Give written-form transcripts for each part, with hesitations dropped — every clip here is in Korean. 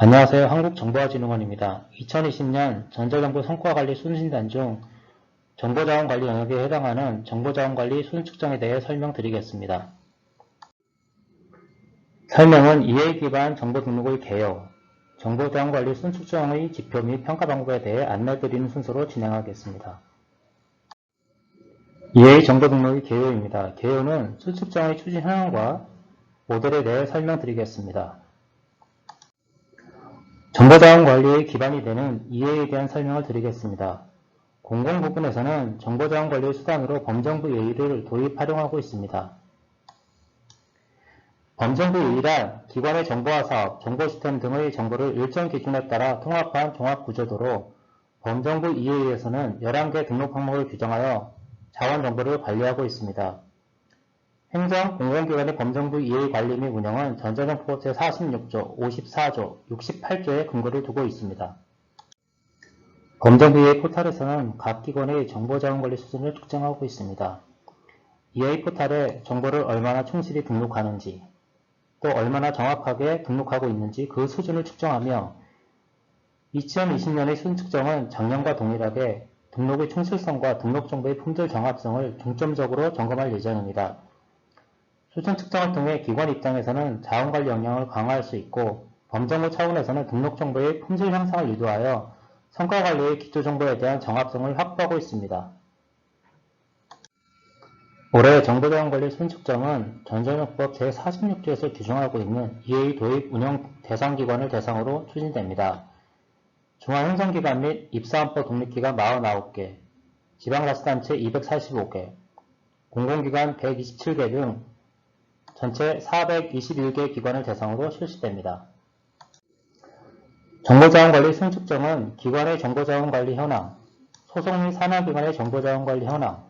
안녕하세요. 한국정보화진흥원입니다. 2020년 전자정보 성과관리 순진단 중 정보자원관리 영역에 해당하는 정보자원관리 순측정에 대해 설명드리겠습니다. 설명은 EA 기반 정보등록의 개요, 정보자원관리 순측정의 지표 및 평가 방법에 대해 안내드리는 순서로 진행하겠습니다. EA 정보등록의 개요입니다. 개요는 순측정의 추진 현황과 모델에 대해 설명드리겠습니다. 정보자원 관리의 기반이 되는 EA에 대한 설명을 드리겠습니다. 공공부문에서는 정보자원 관리의 수단으로 범정부 EA를 도입 활용하고 있습니다. 범정부 EA란 기관의 정보화 사업, 정보 시스템 등의 정보를 일정 기준에 따라 통합한 종합구조도로 범정부 EA에서는 11개 등록 항목을 규정하여 자원 정보를 관리하고 있습니다. 행정, 공공기관의 범정부 EA 관리 및 운영은 전자정보법 제46조, 54조, 68조에 근거를 두고 있습니다. 범정부 EA 포털에서는 각 기관의 정보자원관리 수준을 측정하고 있습니다. EA 포털에 정보를 얼마나 충실히 등록하는지, 또 얼마나 정확하게 등록하고 있는지 그 수준을 측정하며 2020년의 순측정은 작년과 동일하게 등록의 충실성과 등록정보의 품질 정합성을 중점적으로 점검할 예정입니다. 수준 측정을 통해 기관 입장에서는 자원관리 역량을 강화할 수 있고 범정부 차원에서는 등록정보의 품질 향상을 유도하여 성과관리의 기초정보에 대한 정합성을 확보하고 있습니다. 올해 정보자원관리 순측정은 전자정보법 제46조에서 규정하고 있는 EA 도입 운영 대상기관을 대상으로 추진됩니다. 중앙행정기관 및 입사헌법 독립기관 49개, 지방자치단체 245개, 공공기관 127개 등 전체 421개 기관을 대상으로 실시됩니다. 정보자원관리 순측정은 기관의 정보자원관리 현황, 소속 및 산하기관의 정보자원관리 현황,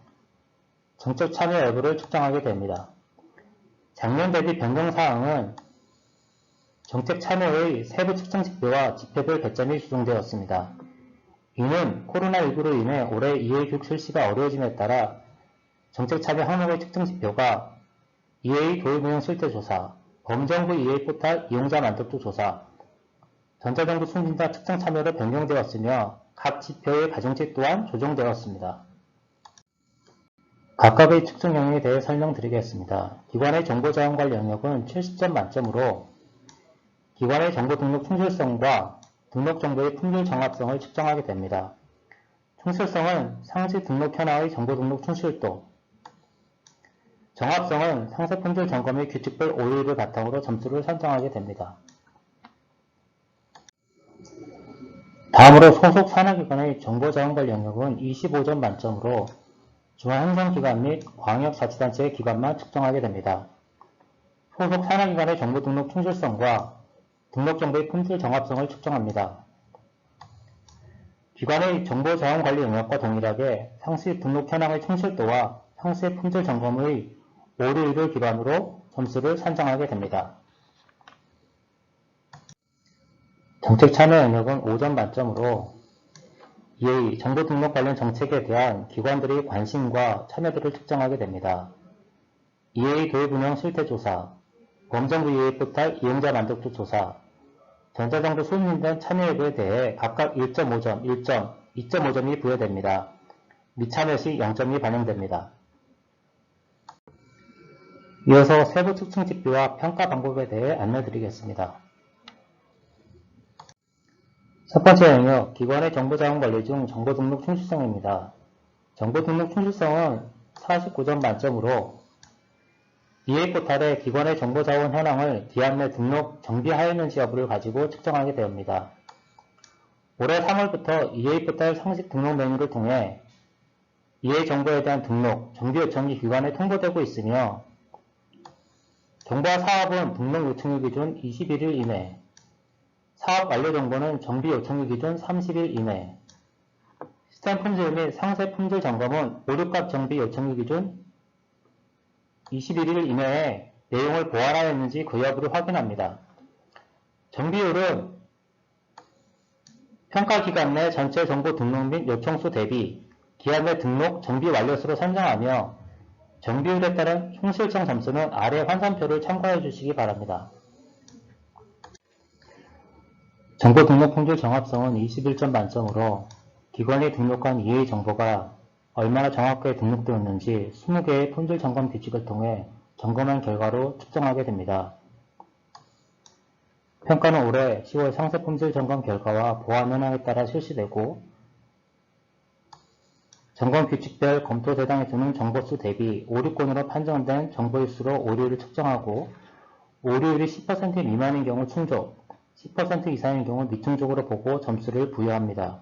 정책 참여 여부를 측정하게 됩니다. 작년 대비 변경사항은 정책 참여의 세부 측정 지표와 지표별 배점이 수정되었습니다. 이는 코로나19로 인해 올해 EA 교육 실시가 어려워짐에 따라 정책 참여 항목의 측정 지표가 EA 도입 운영 실태 조사, 범정부 EA 포털 이용자 만족도 조사, 전자정부 순진단 측정 참여로 변경되었으며 각 지표의 가중치 또한 조정되었습니다. 각각의 측정 영역에 대해 설명드리겠습니다. 기관의 정보자원관리 영역은 70점 만점으로 기관의 정보 등록 충실성과 등록 정보의 품질 정합성을 측정하게 됩니다. 충실성은 상시 등록 현황의 정보 등록 충실도, 정합성은 상세 품질 점검의 규칙별 오류를 바탕으로 점수를 선정하게 됩니다. 다음으로 소속 산하기관의 정보자원관리 영역은 25점 만점으로 중앙행정기관 및 광역자치단체의 기관만 측정하게 됩니다. 소속 산하기관의 정보등록 충실성과 등록정보의 품질 정합성을 측정합니다. 기관의 정보자원관리 영역과 동일하게 상시 등록 현황의 충실도와 상세 품질 점검의 오류를 기반으로 점수를 산정하게 됩니다. 정책 참여 영역은 5점 만점으로 EA, 정보 등록 관련 정책에 대한 기관들의 관심과 참여도를 측정하게 됩니다. EA 도입 운영 실태 조사, 범정부 EA 포털 이용자 만족도 조사, 전자정보 순진단 참여 여부에 대해 각각 1.5점, 1점, 2.5점이 부여됩니다. 미참여 시 0점이 반영됩니다. 이어서 세부 측정 지표와 평가 방법에 대해 안내드리겠습니다. 첫 번째 영역, 기관의 정보자원관리 중 정보등록 충실성입니다. 정보등록 충실성은 49점 만점으로 EA 포털에 기관의 정보자원 현황을 기한 내 등록 정비하였는지 여부를 가지고 측정하게 되옵니다. 올해 3월부터 EA 포털 상식 등록 메뉴를 통해 EA 정보에 대한 등록, 정비 요청이 기관에 통보되고 있으며 정보화 사업은 등록 요청일 기준 21일 이내, 사업 완료 정보는 정비 요청일 기준 30일 이내, 시스템 품질 및 상세 품질 점검은 오류값 정비 요청일 기준 21일 이내에 내용을 보완하였는지 그 여부를 확인합니다. 정비율은 평가기간 내 전체 정보 등록 및 요청수 대비 기한 내 등록, 정비 완료수로 산정하며 정비율에 따른 총실정 점수는 아래 환산표를 참고해 주시기 바랍니다. 정보 등록 품질 정합성은 21점 만점으로 기관이 등록한 EA 정보가 얼마나 정확하게 등록되었는지 20개의 품질 점검 규칙을 통해 점검한 결과로 측정하게 됩니다. 평가는 올해 10월 상세 품질 점검 결과와 보안 현황에 따라 실시되고 점검 규칙별 검토 대상에 두는 정보수 대비 오류권으로 판정된 정보일수로 오류를 측정하고 오류율이 10% 미만인 경우 충족, 10% 이상인 경우 미충족으로 보고 점수를 부여합니다.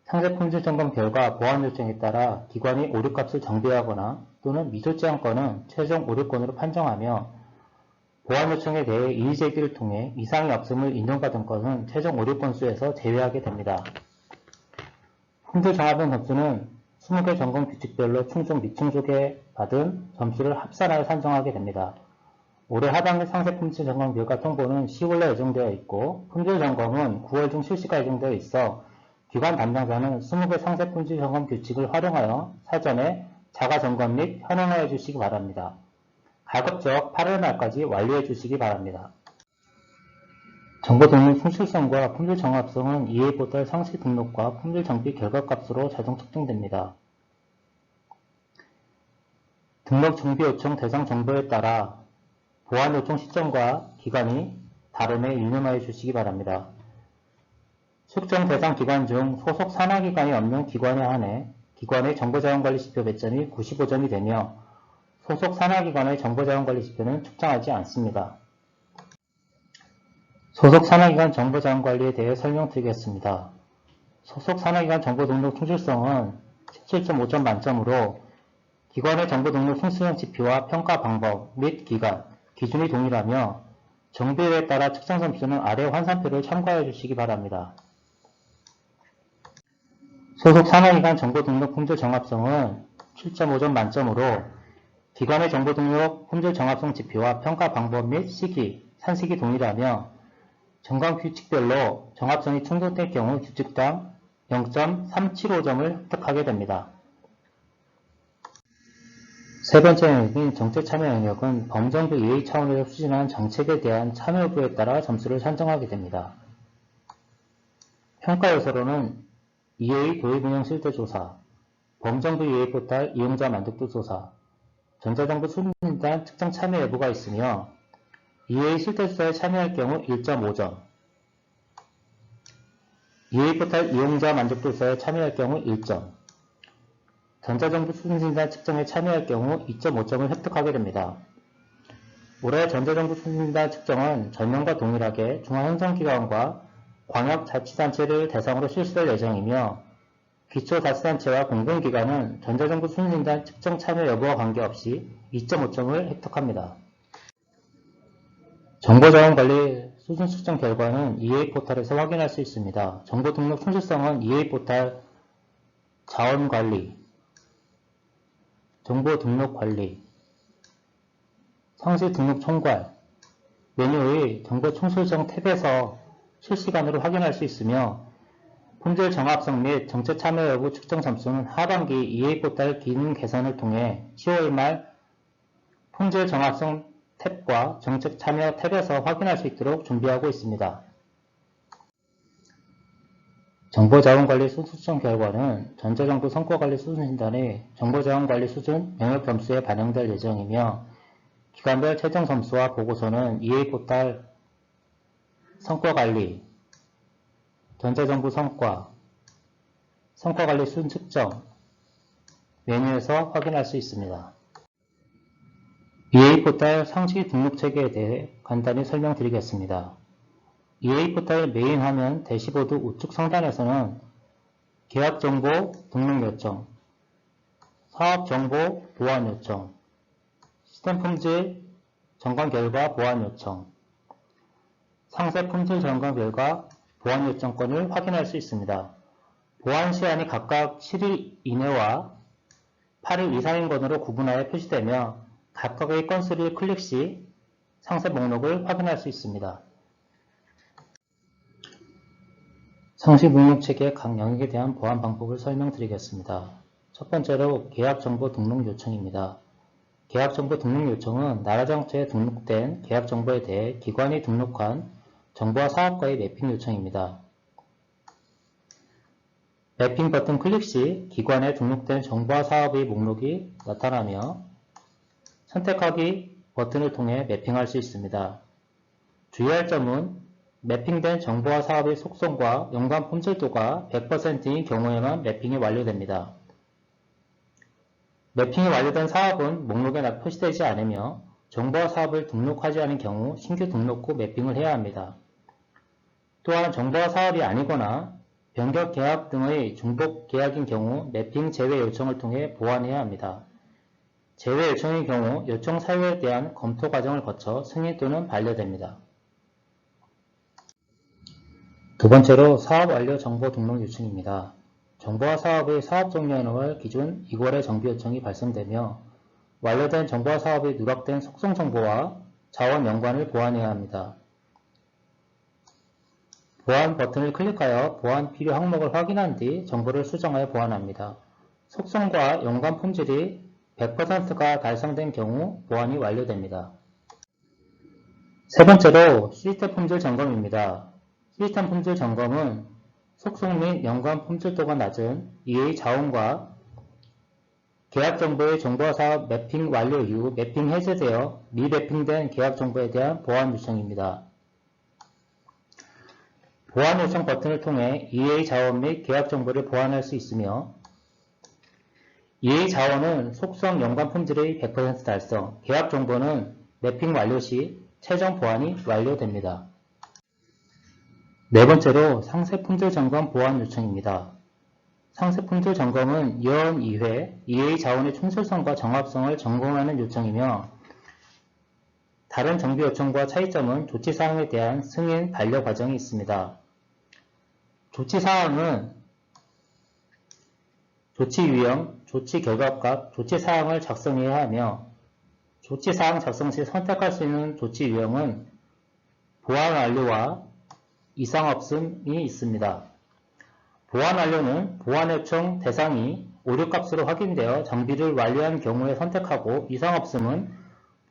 상세 품질 점검 결과 보안 요청에 따라 기관이 오류값을 정비하거나 또는 미조치한 건은 최종 오류권으로 판정하며 보안 요청에 대해 이의제기를 통해 이상이 없음을 인정받은 건은 최종 오류권 수에서 제외하게 됩니다. 품질 정합형 점수는 20개 점검 규칙별로 충족, 미충족에 받은 점수를 합산하여 산정하게 됩니다. 올해 하반기 상세 품질 점검 결과 통보는 10월에 예정되어 있고 품질 점검은 9월 중 실시가 예정되어 있어 기관 담당자는 20개 상세 품질 점검 규칙을 활용하여 사전에 자가 점검 및 현황화해 주시기 바랍니다. 가급적 8월 말까지 완료해 주시기 바랍니다. 정보 등록 충실성과 품질 정합성은 EA 포털 상시 등록과 품질 정비 결과값으로 자동 측정됩니다. 등록 정비 요청 대상 정보에 따라 보안 요청 시점과 기간이 다름에 유념하여 주시기 바랍니다. 측정 대상 기관 중 소속 산하기관이 없는 기관에 한해 기관의 정보자원관리 지표 배점이 95점이 되며 소속 산하기관의 정보자원관리 지표는 측정하지 않습니다. 소속 산하기관 정보자원관리에 대해 설명드리겠습니다. 소속 산하기관 정보등록 충실성은 17.5점 만점으로 기관의 정보등록 충실성 지표와 평가 방법 및 기간, 기준이 동일하며 정비율에 따라 측정 점수는 아래 환산표를 참고해 주시기 바랍니다. 소속 산하기관 정보등록 품질 정합성은 7.5점 만점으로 기관의 정보등록 품질 정합성 지표와 평가 방법 및 시기, 산식이 동일하며 점검 규칙별로 정합성이 충족될 경우 규칙당 0.375점을 획득하게 됩니다. 세 번째 영역인 정책 참여 영역은 범정부 EA 차원에서 추진한 정책에 대한 참여 여부에 따라 점수를 산정하게 됩니다. 평가 요소로는 EA 도입 운영 실태 조사, 범정부 EA 포털 이용자 만족도 조사, 전자정부 수준진단 측정 참여 여부가 있으며 EA 실태 조사에 참여할 경우 1.5점, EA 포털 이용자 만족도 조사에 참여할 경우 1점, 전자정부 수준진단 측정에 참여할 경우 2.5점을 획득하게 됩니다. 올해 전자정부 수준진단 측정은 전년과 동일하게 중앙행정기관과 광역자치단체를 대상으로 실시될 예정이며 기초자치단체와 공공기관은 전자정부 수준진단 측정 참여 여부와 관계없이 2.5점을 획득합니다. 정보자원관리 수준 측정 결과는 EA 포털에서 확인할 수 있습니다. 정보 등록 충실성은 EA 포털 자원관리, 정보 등록 관리, 상시 등록 총괄, 메뉴의 정보 충실성 탭에서 실시간으로 확인할 수 있으며 품질 정합성 및 정책 참여 여부 측정 점수는 하반기 EA 포털 기능 개선을 통해 10월 말 품질 정합성 탭과 정책 참여 탭에서 확인할 수 있도록 준비하고 있습니다. 정보자원관리 수준 측정 결과는 전자정부 성과관리 수준 진단의 정보자원관리 수준 영역 점수에 반영될 예정이며 기관별 최종 점수와 보고서는 EA 포털 성과관리, 전자정부 성과관리 수준 측정 메뉴에서 확인할 수 있습니다. EA 포털 상시 등록 체계에 대해 간단히 설명드리겠습니다. EA 포털 메인 화면 대시보드 우측 상단에서는 계약정보 등록 요청, 사업정보 보완 요청, 시스템 품질 점검 결과 보완 요청, 상세 품질 점검 결과 보완 요청권을 확인할 수 있습니다. 보완 시한이 각각 7일 이내와 8일 이상인 건으로 구분하여 표시되며 각각의 건수를 클릭 시 상세 목록을 확인할 수 있습니다. 상시 목록 체계 각 영역에 대한 보안 방법을 설명드리겠습니다. 첫 번째로 계약정보 등록 요청입니다. 계약정보 등록 요청은 나라장터에 등록된 계약정보에 대해 기관이 등록한 정보와 사업과의 매핑 요청입니다. 매핑 버튼 클릭 시 기관에 등록된 정보와 사업의 목록이 나타나며 선택하기 버튼을 통해 매핑할 수 있습니다. 주의할 점은 매핑된 정보와 사업의 속성과 연관 품질도가 100%인 경우에만 매핑이 완료됩니다. 매핑이 완료된 사업은 목록에 표시되지 않으며 정보와 사업을 등록하지 않은 경우 신규 등록 후 매핑을 해야 합니다. 또한 정보와 사업이 아니거나 변경 계약 등의 중복 계약인 경우 매핑 제외 요청을 통해 보완해야 합니다. 제외 요청의 경우 요청 사유에 대한 검토 과정을 거쳐 승인 또는 반려됩니다. 두 번째로 사업 완료 정보 등록 요청입니다. 정보와 사업의 사업 종료일 기준 2월에 정비 요청이 발생되며 완료된 정보와 사업이 누락된 속성 정보와 자원 연관을 보완해야 합니다. 보완 버튼을 클릭하여 보완 필요 항목을 확인한 뒤 정보를 수정하여 보완합니다. 속성과 연관 품질이 100%가 달성된 경우 보완이 완료됩니다. 세 번째로 시스템 품질 점검입니다. 시스템 품질 점검은 속성 및 연관 품질도가 낮은 EA 자원과 계약 정보의 정보와 사업 매핑 완료 이후 매핑 해제되어 미매핑된 계약 정보에 대한 보완 요청입니다. 보완 요청 버튼을 통해 EA 자원 및 계약 정보를 보완할 수 있으며 EA 자원은 속성 연관 품질의 100% 달성, 계약 정보는 매핑 완료 시 최종 보완이 완료됩니다. 네 번째로 상세 품질 점검 보완 요청입니다. 상세 품질 점검은 연 2회 EA 자원의 충실성과 정합성을 점검하는 요청이며 다른 정비 요청과 차이점은 조치사항에 대한 승인 반려 과정이 있습니다. 조치사항은 조치 유형, 조치 결과값, 조치사항을 작성해야 하며 조치사항 작성 시 선택할 수 있는 조치 유형은 보완 완료와 이상 없음이 있습니다. 보완 완료는 보완 요청 대상이 오류값으로 확인되어 정비를 완료한 경우에 선택하고 이상 없음은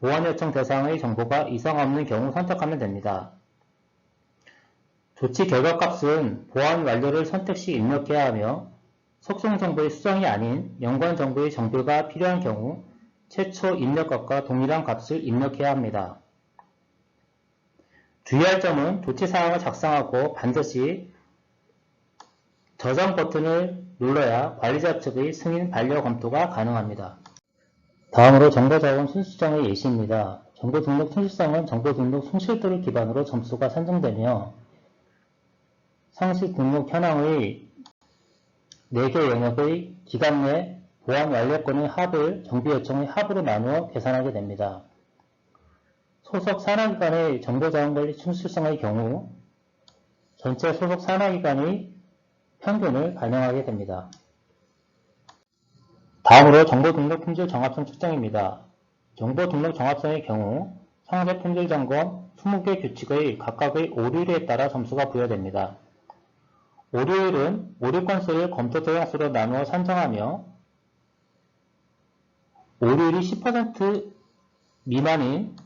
보완 요청 대상의 정보가 이상 없는 경우 선택하면 됩니다. 조치 결과값은 보완 완료를 선택 시 입력해야 하며 속성 정보의 수정이 아닌 연관 정보의 정비가 필요한 경우 최초 입력값과 동일한 값을 입력해야 합니다. 주의할 점은 조치사항을 작성하고 반드시 저장 버튼을 눌러야 관리자 측의 승인 반려 검토가 가능합니다. 다음으로 정보자원 순수정의 예시입니다. 정보 등록 순수성은 정보 등록 성실도를 기반으로 점수가 산정되며 상시 등록 현황의 4개 영역의 기간 내 보완 완료권의 합을 정비 요청의 합으로 나누어 계산하게 됩니다. 소속 산하기관의 정보자원관리 충실성의 경우 전체 소속 산하기관의 평균을 반영하게 됩니다. 다음으로 정보등록 품질 정합성 측정입니다. 정보등록 정합성의 경우 상세 품질 점검 20개 규칙의 각각의 오류율에 따라 점수가 부여됩니다. 오류율은 오류 건수를 검토 대상수로 나누어 산정하며 오류율이 10% 미만인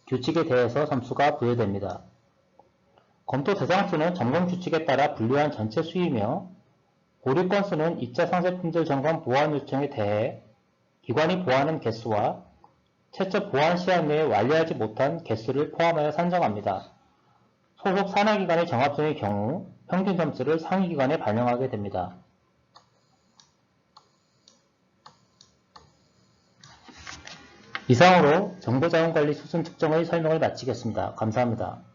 규칙에 대해서 점수가 부여됩니다. 검토 대상수는 점검 규칙에 따라 분류한 전체 수이며 오류 건수는 2차 상세 품질 점검 보완 요청에 대해 기관이 보완한 개수와 최초 보완 시한 내에 완료하지 못한 개수를 포함하여 산정합니다. 소속 산하기관의 정합성의 경우 평균 점수를 상위기관에 반영하게 됩니다. 이상으로 정보자원관리 수준 측정의 설명을 마치겠습니다. 감사합니다.